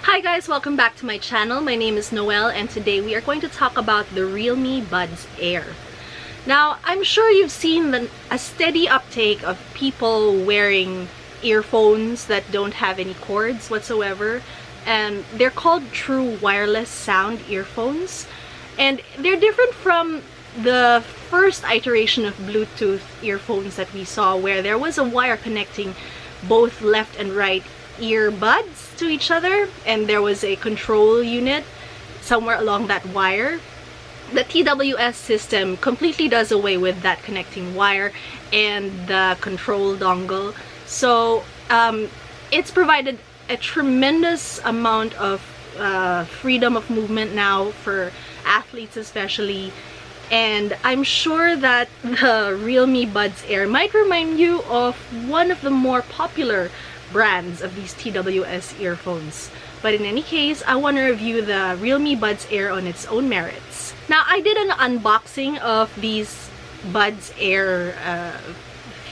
Hi guys, welcome back to my channel. My name is Noelle and today we are going to talk about the realme Buds Air. Now, I'm sure you've seen a steady uptake of people wearing earphones that don't have any cords whatsoever, and they're called true wireless sound earphones, and they're different from the first iteration of Bluetooth earphones that we saw, where there was a wire connecting both left and right earbuds to each other, and there was a control unit somewhere along that wire. The TWS system completely does away with that connecting wire and the control dongle, so it's provided a tremendous amount of freedom of movement now for athletes especially. And I'm sure that the realme Buds Air might remind you of one of the more popular brands of these TWS earphones. But in any case, I want to review the realme Buds Air on its own merits. Now, I did an unboxing of these Buds Air a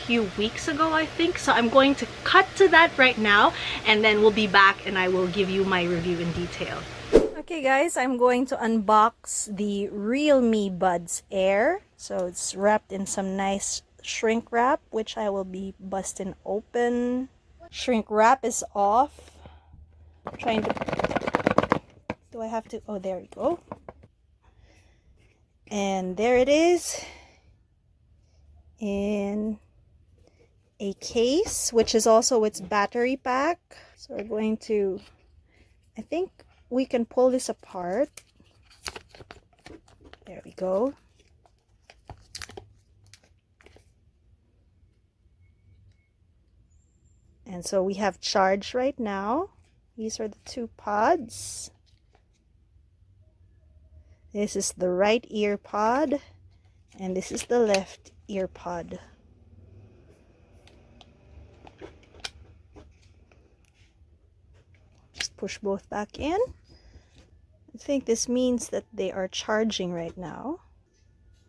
few weeks ago, I think, so I'm going to cut to that right now, and then we'll be back and I will give you my review in detail. Okay guys, I'm going to unbox the realme Buds Air. So it's wrapped in some nice shrink wrap, which I will be busting open. Shrink wrap is off. I'm trying to... Do I have to... Oh, there we go. And there it is in a case, which is also its battery pack. So we're going to... I think we can pull this apart. There we go. And so we have charge right now. These are the two pods. This is the right ear pod, and this is the left ear pod. Just push both back in. I think this means that they are charging right now.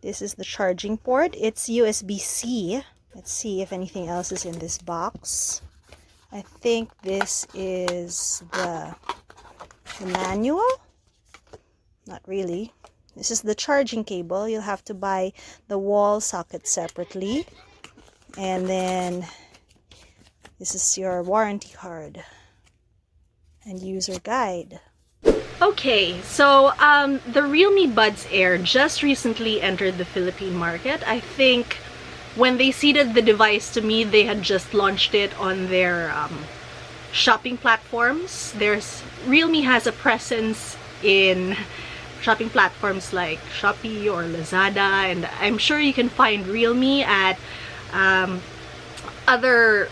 This is the charging port. It's USB-C. Let's see if anything else is in this box. I think this is the manual. Not really. This is the charging cable. You'll have to buy the wall socket separately. And then this is your warranty card and user guide. Okay, so the realme Buds Air just recently entered the Philippine market. I think when they seeded the device to me, they had just launched it on their shopping platforms. Realme has a presence in shopping platforms like Shopee or Lazada, and I'm sure you can find realme at other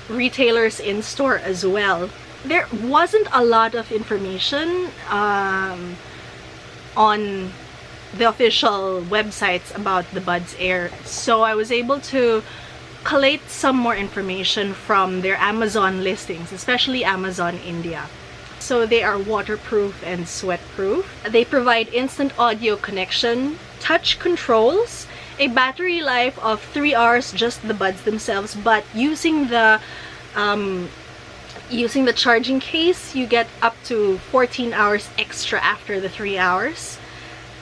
retailers in store as well. There wasn't a lot of information on the official websites about the Buds Air, so I was able to collate some more information from their Amazon listings, especially Amazon India. So they are waterproof and sweatproof. They provide instant audio connection, touch controls, a battery life of 3 hours, just the buds themselves, but using the charging case, you get up to 14 hours extra after the 3 hours.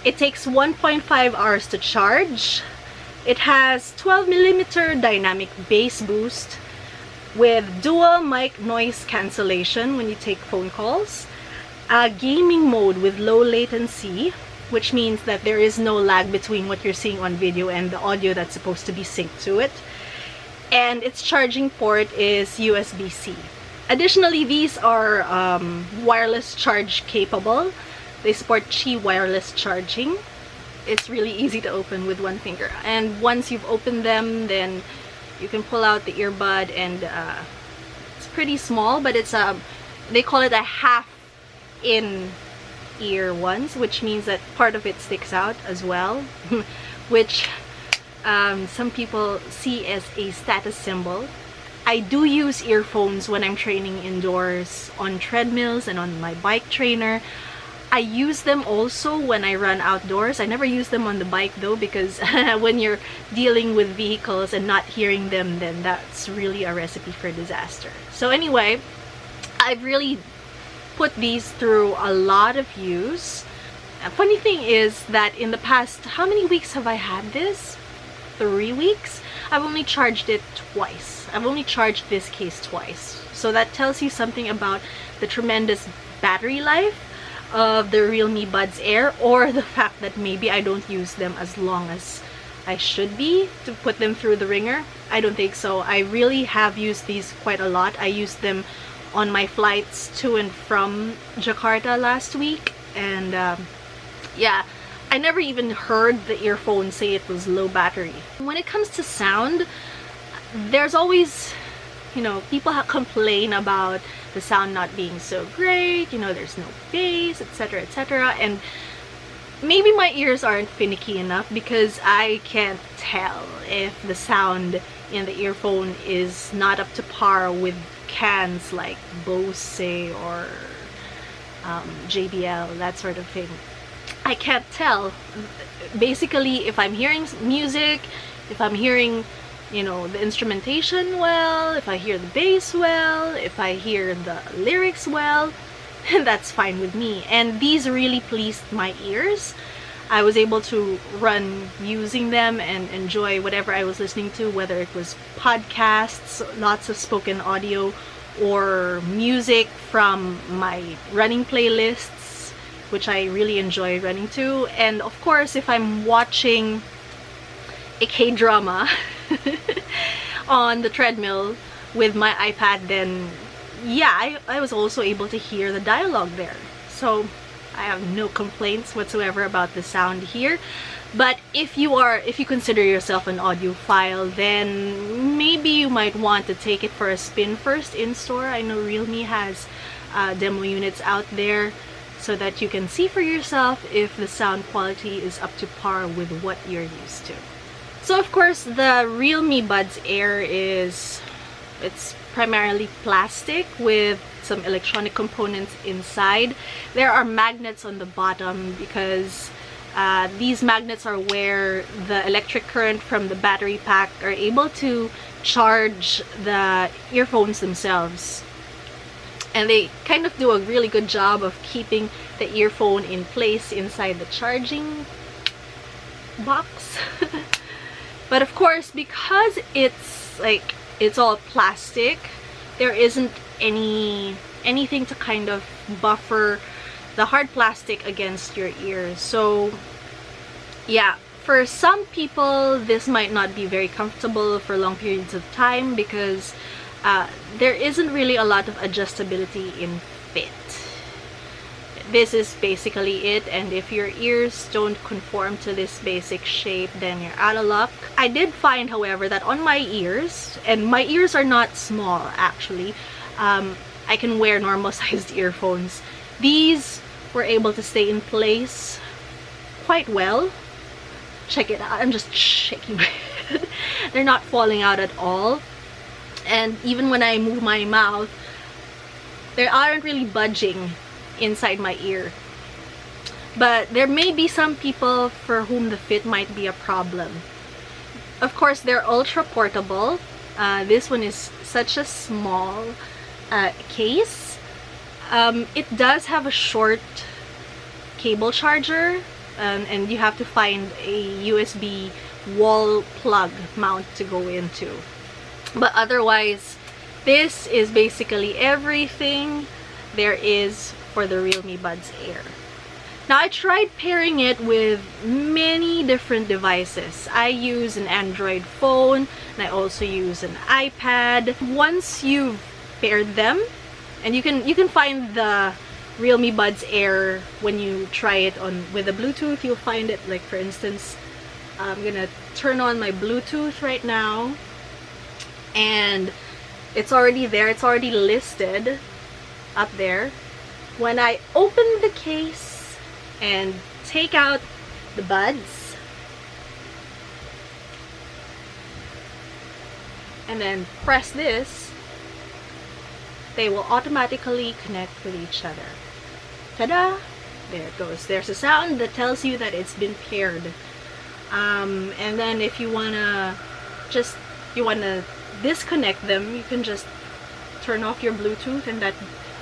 It takes 1.5 hours to charge. It has 12mm dynamic bass boost with dual mic noise cancellation when you take phone calls, a gaming mode with low latency, which means that there is no lag between what you're seeing on video and the audio that's supposed to be synced to it, and its charging port is USB-C. Additionally, these are wireless charge capable. They support Qi wireless charging. It's really easy to open with one finger, and once you've opened them, then you can pull out the earbud, and it's pretty small, but it's they call it a half in ear ones, which means that part of it sticks out as well, which some people see as a status symbol. I do use earphones when I'm training indoors on treadmills and on my bike trainer. I use them also when I run outdoors. I never use them on the bike though, because when you're dealing with vehicles and not hearing them, then that's really a recipe for disaster. So anyway, I've really put these through a lot of use. A funny thing is that in the past, how many weeks have I had this? 3 weeks? I've only charged it twice. I've only charged this case twice. So that tells you something about the tremendous battery life of the realme Buds Air, or the fact that maybe I don't use them as long as I should be to put them through the ringer. I don't think so. I really have used these quite a lot. I used them on my flights to and from Jakarta last week, and yeah, I never even heard the earphone say it was low battery. When it comes to sound, there's always, you know, people complain about the sound not being so great, you know, there's no bass, etc, etc, and maybe my ears aren't finicky enough because I can't tell if the sound in the earphone is not up to par with cans like Bose or JBL, that sort of thing. I can't tell. Basically, if I'm hearing music, if I'm hearing, you know, the instrumentation well, if I hear the bass well, if I hear the lyrics well, that's fine with me. And these really pleased my ears. I was able to run using them and enjoy whatever I was listening to, whether it was podcasts, lots of spoken audio, or music from my running playlists, which I really enjoy running to. And of course, if I'm watching a K-drama on the treadmill with my iPad, then yeah, I was also able to hear the dialogue there. So I have no complaints whatsoever about the sound here. But if you consider yourself an audiophile, then maybe you might want to take it for a spin first in store. I know Realme has demo units out there so that you can see for yourself if the sound quality is up to par with what you're used to. So of course, the realme Buds Air it's primarily plastic with some electronic components inside. There are magnets on the bottom because these magnets are where the electric current from the battery pack are able to charge the earphones themselves. And they kind of do a really good job of keeping the earphone in place inside the charging box. But of course, because it's all plastic, there isn't anything to kind of buffer the hard plastic against your ears. So yeah, for some people this might not be very comfortable for long periods of time because there isn't really a lot of adjustability in fit. This is basically it, and if your ears don't conform to this basic shape, then you're out of luck. I did find, however, that on my ears, and my ears are not small actually, I can wear normal sized earphones. These were able to stay in place quite well. Check it out, I'm just shaking my head. They're not falling out at all. And even when I move my mouth, they aren't really budging inside my ear. But there may be some people for whom the fit might be a problem. Of course, they're ultra portable. This one is such a small case. It does have a short cable charger, and you have to find a USB wall plug mount to go into. But otherwise, this is basically everything there is for the realme Buds Air. Now, I tried pairing it with many different devices. I use an Android phone, and I also use an iPad. Once you've paired them, and you can find the realme Buds Air when you try it on with the Bluetooth. You'll find it, like for instance, I'm gonna turn on my Bluetooth right now, and it's already there. It's already listed up there. When I open the case and take out the buds and then press this, they will automatically connect with each other. Ta-da! There it goes. There's a sound that tells you that it's been paired. And then if you wanna disconnect them, you can just turn off your Bluetooth, and that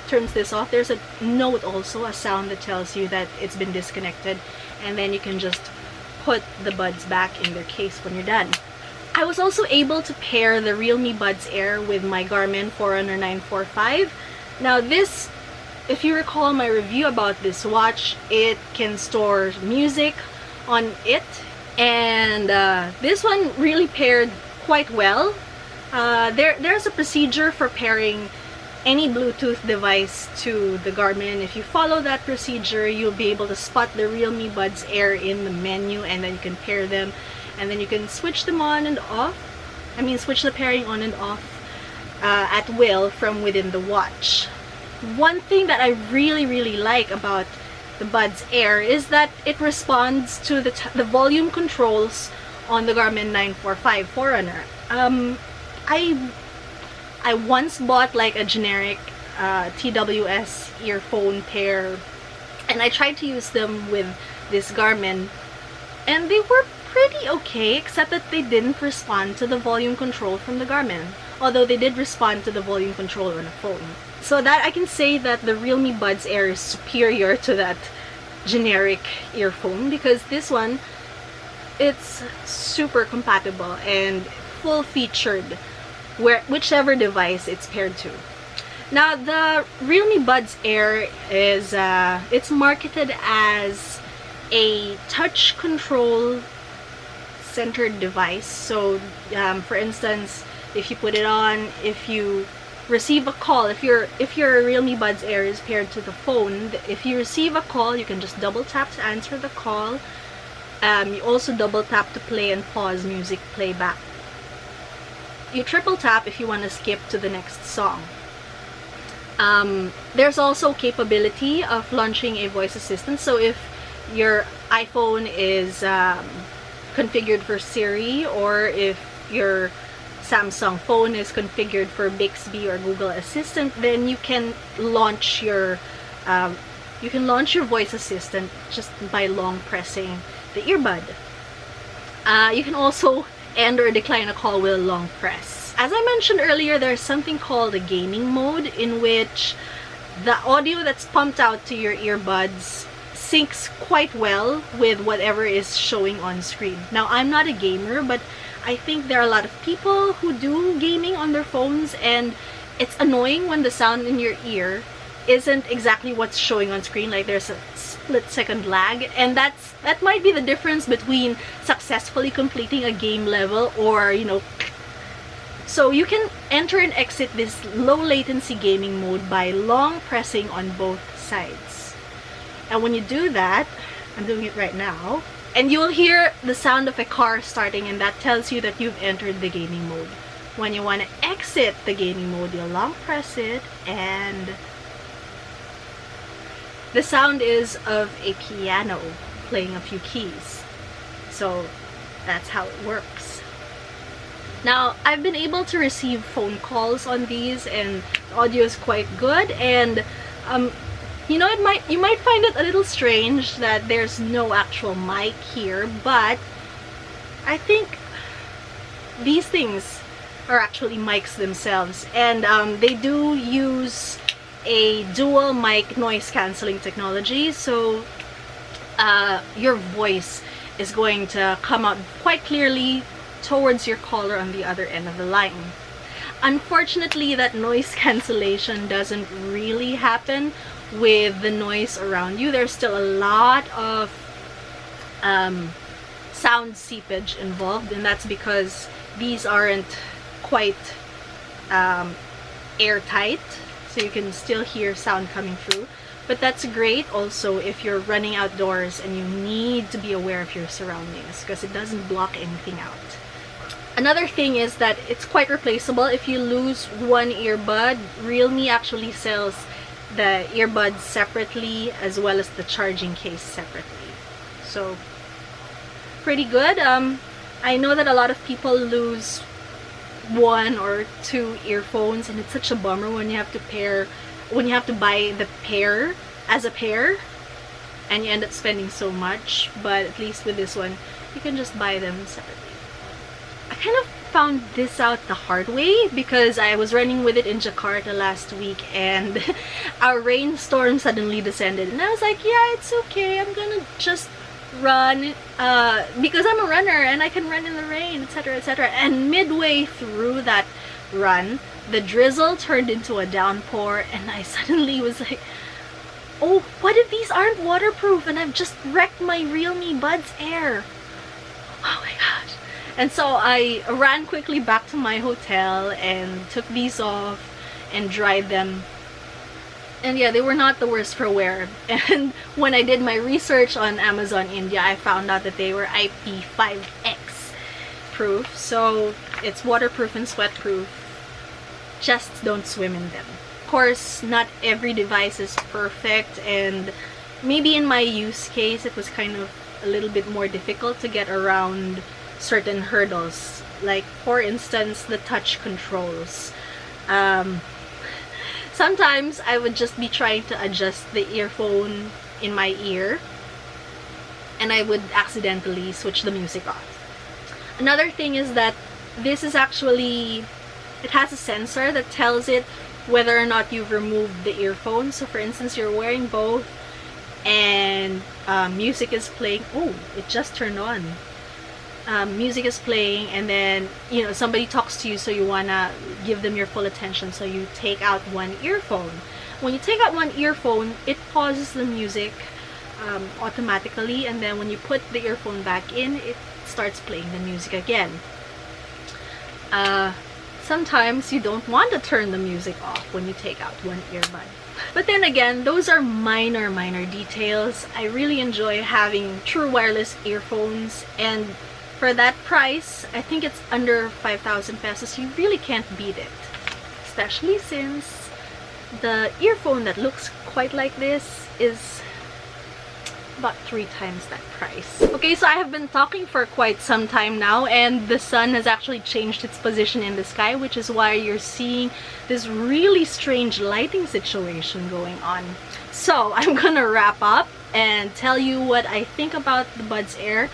turns this off, there's a note also, a sound that tells you that it's been disconnected, and then you can just put the buds back in their case when you're done. I was also able to pair the Realme Buds Air with my Garmin Forerunner 945. Now this, if you recall my review about this watch, it can store music on it, and this one really paired quite well. There's a procedure for pairing any Bluetooth device to the Garmin. If you follow that procedure, you'll be able to spot the Realme Buds Air in the menu, and then you can pair them, and then you can switch them on and off. I mean, switch the pairing on and off at will from within the watch. One thing that I really like about the Buds Air is that it responds to the volume controls on the Garmin 945 Forerunner. I once bought like a generic TWS earphone pair, and I tried to use them with this Garmin, and they were pretty okay, except that they didn't respond to the volume control from the Garmin, although they did respond to the volume control on a phone. So that I can say that the Realme Buds Air is superior to that generic earphone, because this one, it's super compatible and full featured whichever device it's paired to. Now the Realme Buds Air is it's marketed as a touch control centered device. So for instance, if you put it on, if you receive a call, if your Realme Buds Air is paired to the phone, if you receive a call, you can just double tap to answer the call. You also double tap to play and pause music playback. You triple tap if you want to skip to the next song. There's also capability of launching a voice assistant. So if your iPhone is configured for Siri, or if your Samsung phone is configured for Bixby or Google Assistant, then you can launch your voice assistant just by long pressing the earbud. You can also end or decline a call with a long press. As I mentioned earlier, there's something called a gaming mode, in which the audio that's pumped out to your earbuds syncs quite well with whatever is showing on screen. Now, I'm not a gamer, but I think there are a lot of people who do gaming on their phones, and it's annoying when the sound in your ear isn't exactly what's showing on screen. Like, there's a split-second lag, and that might be the difference between successfully completing a game level or, you know. So you can enter and exit this low-latency gaming mode by long pressing on both sides. And when you do that, I'm doing it right now, and you'll hear the sound of a car starting, and that tells you that you've entered the gaming mode. When you want to exit the gaming mode, you'll long press it, and the sound is of a piano playing a few keys. So that's how it works. Now, I've been able to receive phone calls on these, and the audio is quite good, and you know, you might find it a little strange that there's no actual mic here, but I think these things are actually mics themselves, and they do use a dual mic noise cancelling technology, so your voice is going to come out quite clearly towards your caller on the other end of the line. Unfortunately, that noise cancellation doesn't really happen with the noise around you. There's still a lot of sound seepage involved, and that's because these aren't quite airtight, so you can still hear sound coming through. But that's great also if you're running outdoors and you need to be aware of your surroundings, because it doesn't block anything out. Another thing is that it's quite replaceable. If you lose one earbud, Realme actually sells the earbuds separately as well as the charging case separately. So pretty good. I know that a lot of people lose one or two earphones, and it's such a bummer when you have to buy the pair as a pair and you end up spending so much. But at least with this one, you can just buy them separately. I kind of found this out the hard way because I was running with it in Jakarta last week and a rainstorm suddenly descended, and I was like, yeah, it's okay, I'm gonna just run because I'm a runner and I can run in the rain, etc, etc. And midway through that run, the drizzle turned into a downpour, and I suddenly was like, oh, what if these aren't waterproof and I've just wrecked my realme Buds Air? Oh my gosh. And so I ran quickly back to my hotel and took these off and dried them. And yeah, they were not the worst for wear. And when I did my research on Amazon India, I found out that they were IP5X proof. So it's waterproof and sweatproof. Just don't swim in them. Of course, not every device is perfect, and maybe in my use case it was kind of a little bit more difficult to get around certain hurdles, like for instance the touch controls. Sometimes I would just be trying to adjust the earphone in my ear and I would accidentally switch the music off. Another thing is that this is actually, it has a sensor that tells it whether or not you've removed the earphone. So for instance, you're wearing both and music is playing. Oh, it just turned on. Music is playing, and then, you know, somebody talks to you, so you wanna give them your full attention, so you take out one earphone. When you take out one earphone, it pauses the music automatically, and then when you put the earphone back in, it starts playing the music again. Sometimes you don't want to turn the music off when you take out one earbud. But then again, those are minor details. I really enjoy having true wireless earphones, and for that price, I think it's under 5,000 pesos. You really can't beat it. Especially since the earphone that looks quite like this is about 3 times that price. Okay, so I have been talking for quite some time now, and the sun has actually changed its position in the sky, which is why you're seeing this really strange lighting situation going on. So I'm gonna wrap up and tell you what I think about the Buds Air.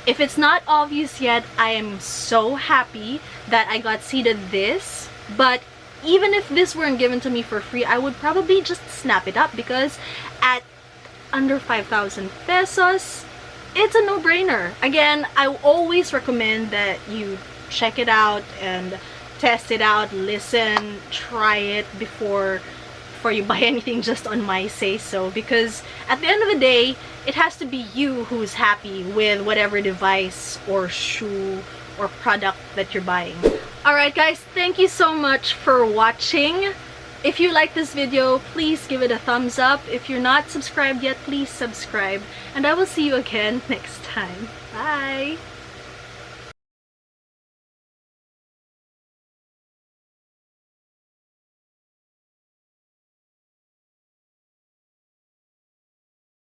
If it's not obvious yet, I am so happy that I got seated this, but even if this weren't given to me for free, I would probably just snap it up, because at under 5,000 pesos, it's a no-brainer. Again, I always recommend that you check it out and test it out, listen, try it before you buy anything just on my say-so, because at the end of the day, it has to be you who's happy with whatever device or shoe or product that you're buying. Alright guys, thank you so much for watching. If you like this video, please give it a thumbs up. If you're not subscribed yet, please subscribe. And I will see you again next time. Bye!